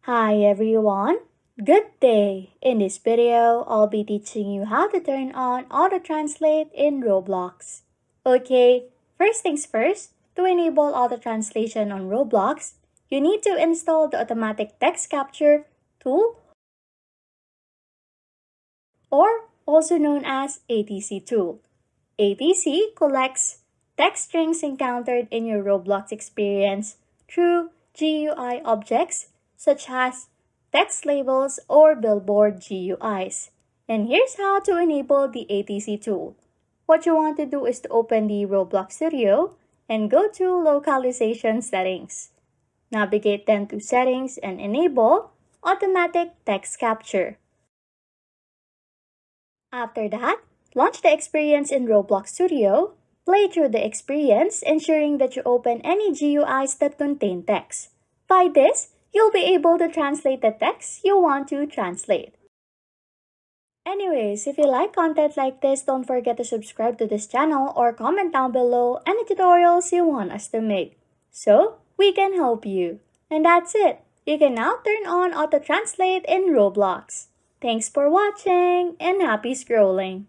Hi everyone, good day! In this video, I'll be teaching you how to turn on Auto Translate in Roblox. Okay, first things first, to enable Auto Translation on Roblox, you need to install the Automatic Text Capture tool, or also known as ATC tool. ATC collects text strings encountered in your Roblox experience through GUI objects such as text labels or billboard GUIs. And here's how to enable the ATC tool. What you want to do is to open the Roblox Studio and go to Localization Settings. Navigate then to Settings and enable Automatic Text Capture. After that, launch the experience in Roblox Studio, play through the experience, ensuring that you open any GUIs that contain text. By this, you'll be able to translate the text you want to translate. Anyways, if you like content like this, don't forget to subscribe to this channel or comment down below any tutorials you want us to make, so we can help you. And that's it. You can now turn on Auto Translate in Roblox. Thanks for watching and happy scrolling!